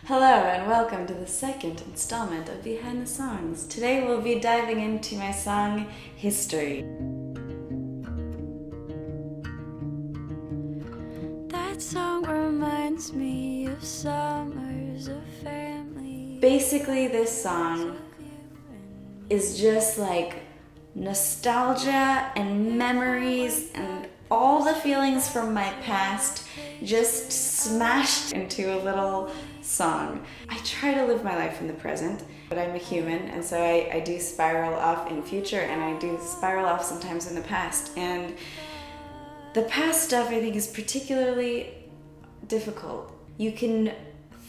Hello and welcome to the second installment of Behind the Songs. Today we'll be diving into my song, History. That song reminds me of summers of family. Basically, this song is just like nostalgia and memories and all the feelings from my past just smashed into a little song. I try to live my life in the present, but I'm a human, and so I do spiral off in future, and I do spiral off sometimes in the past. And the past stuff I think is particularly difficult. You can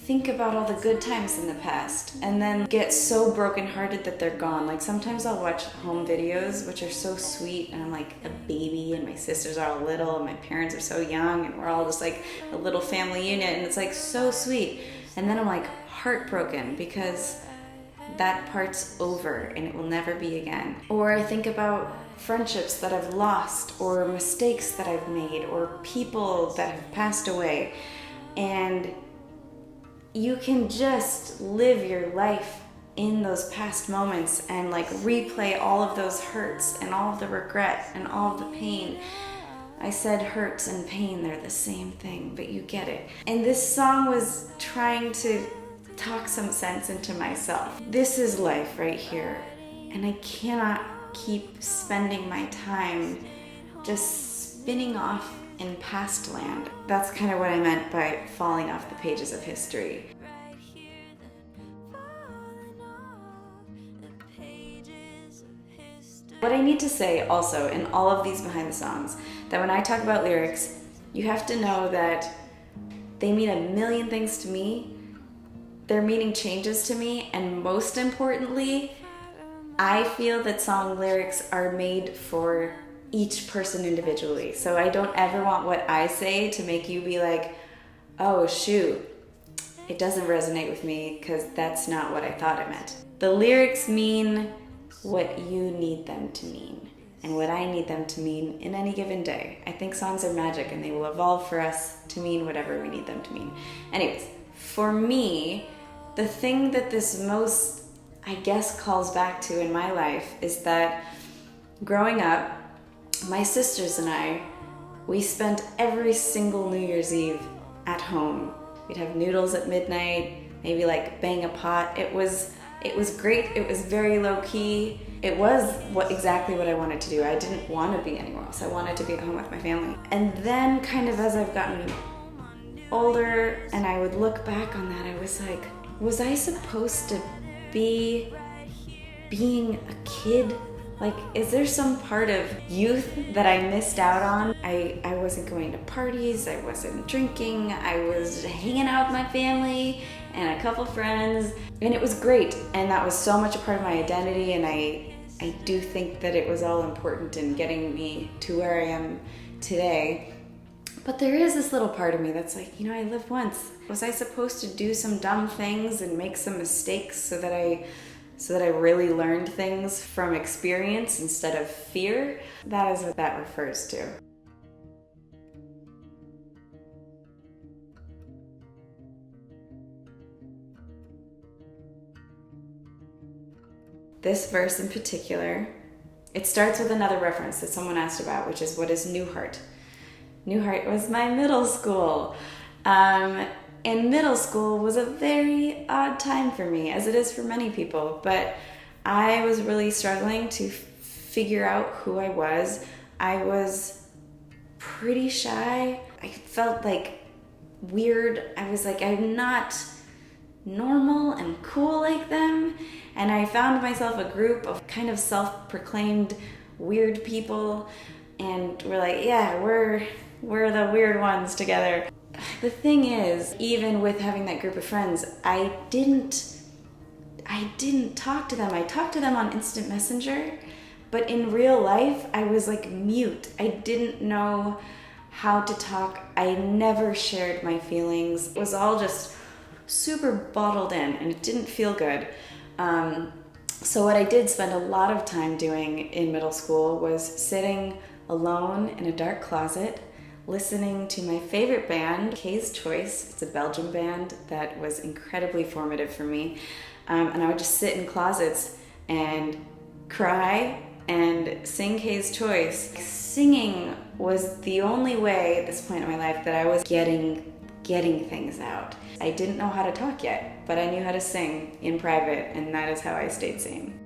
think about all the good times in the past and then get so brokenhearted that they're gone. Like sometimes I'll watch home videos which are so sweet and I'm like a baby and my sisters are all little and my parents are so young and we're all just like a little family unit and it's like so sweet. And then I'm like heartbroken because that part's over and it will never be again. Or I think about friendships that I've lost or mistakes that I've made or people that have passed away, and you can just live your life in those past moments and like replay all of those hurts and all of the regret and all of the pain. I said hurts and pain, they're the same thing, but you get it. And this song was trying to talk some sense into myself. This is life right here, and I cannot keep spending my time just spinning off in past land. That's kind of what I meant by falling off the pages of history. What I need to say also in all of these behind the songs, that when I talk about lyrics, you have to know that they mean a million things to me. Their meaning changes to me, and most importantly, I feel that song lyrics are made for each person individually. So I don't ever want what I say to make you be like, oh shoot, it doesn't resonate with me because that's not what I thought it meant. The lyrics mean what you need them to mean and what I need them to mean in any given day. I think songs are magic and they will evolve for us to mean whatever we need them to mean. Anyways, for me, the thing that this most, I guess, calls back to in my life is that growing up, my sisters and I, we spent every single New Year's Eve at home. We'd have noodles at midnight, maybe like bang a pot. It was great. It was very low key. It was exactly what I wanted to do. I didn't want to be anywhere else. I wanted to be at home with my family. And then kind of as I've gotten older and I would look back on that, I was like, was I supposed to be being a kid? Like, is there some part of youth that I missed out on? I wasn't going to parties, I wasn't drinking, I was hanging out with my family and a couple friends, and it was great, and that was so much a part of my identity, and I do think that it was all important in getting me to where I am today. But there is this little part of me that's like, you know, I lived once. Was I supposed to do some dumb things and make some mistakes so that I really learned things from experience instead of fear? That is what that refers to. This verse in particular, it starts with another reference that someone asked about, which is, what is Newhart? Newhart was my middle school. And middle school was a very odd time for me, as it is for many people, but I was really struggling to figure out who I was. I was pretty shy. I felt like weird. I was like, I'm not normal and cool like them. And I found myself a group of kind of self-proclaimed weird people, and we're like, yeah, we're the weird ones together. The thing is, even with having that group of friends, I didn't talk to them. I talked to them on Instant Messenger, but in real life, I was like mute. I didn't know how to talk. I never shared my feelings. It was all just super bottled in, and it didn't feel good. So what I did spend a lot of time doing in middle school was sitting alone in a dark closet, listening to my favorite band, K's Choice. It's a Belgian band that was incredibly formative for me. And I would just sit in closets and cry and sing K's Choice. Singing was the only way at this point in my life that I was getting things out. I didn't know how to talk yet, but I knew how to sing in private, and that is how I stayed sane.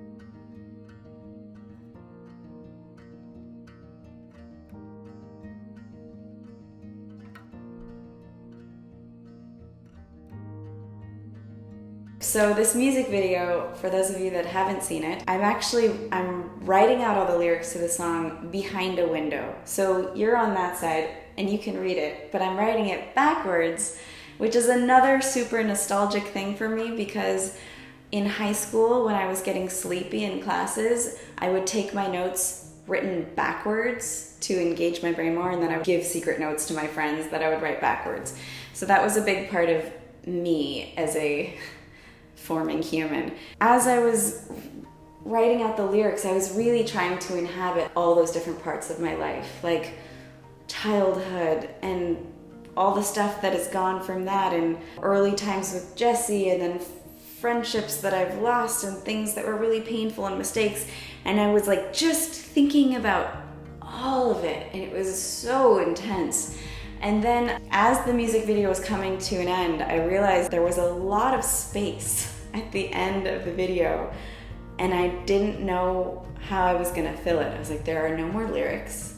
So this music video, for those of you that haven't seen it, I'm writing out all the lyrics to the song behind a window. So you're on that side and you can read it, but I'm writing it backwards, which is another super nostalgic thing for me, because in high school, when I was getting sleepy in classes, I would take my notes written backwards to engage my brain more, and then I would give secret notes to my friends that I would write backwards. So that was a big part of me as a forming human. As I was writing out the lyrics, I was really trying to inhabit all those different parts of my life, like childhood and all the stuff that has gone from that, and early times with Jesse, and then friendships that I've lost and things that were really painful and mistakes. And I was like just thinking about all of it, and it was so intense. And then as the music video was coming to an end, I realized there was a lot of space at the end of the video, and I didn't know how I was gonna fill it. I was like, there are no more lyrics.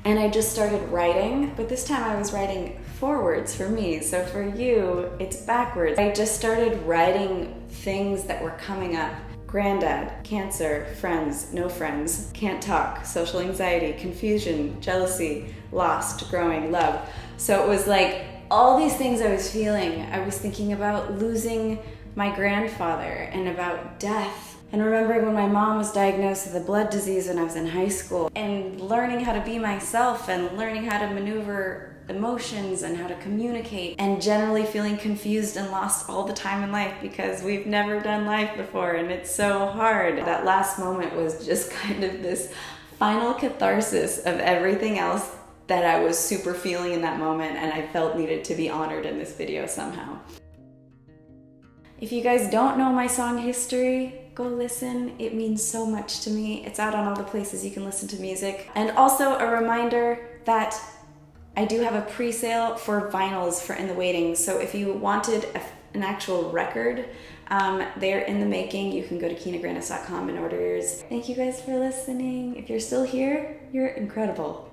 And I just started writing, but this time I was writing forwards for me. So for you, it's backwards. I just started writing things that were coming up. Granddad, cancer, friends, no friends, can't talk, social anxiety, confusion, jealousy, lost, growing, love. So it was like all these things I was feeling. I was thinking about losing my grandfather and about death, and remembering when my mom was diagnosed with a blood disease when I was in high school, and learning how to be myself and learning how to maneuver emotions and how to communicate, and generally feeling confused and lost all the time in life because we've never done life before and it's so hard. That last moment was just kind of this final catharsis of everything else that I was super feeling in that moment, and I felt needed to be honored in this video somehow. If you guys don't know my song history, go listen. It means so much to me. It's out on all the places you can listen to music. And also a reminder that I do have a pre-sale for vinyls for In the Waiting. So if you wanted an actual record, they're in the making. You can go to kinagrannis.com and order yours. Thank you guys for listening. If you're still here, you're incredible.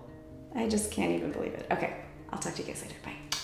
I just can't even believe it. Okay, I'll talk to you guys later. Bye.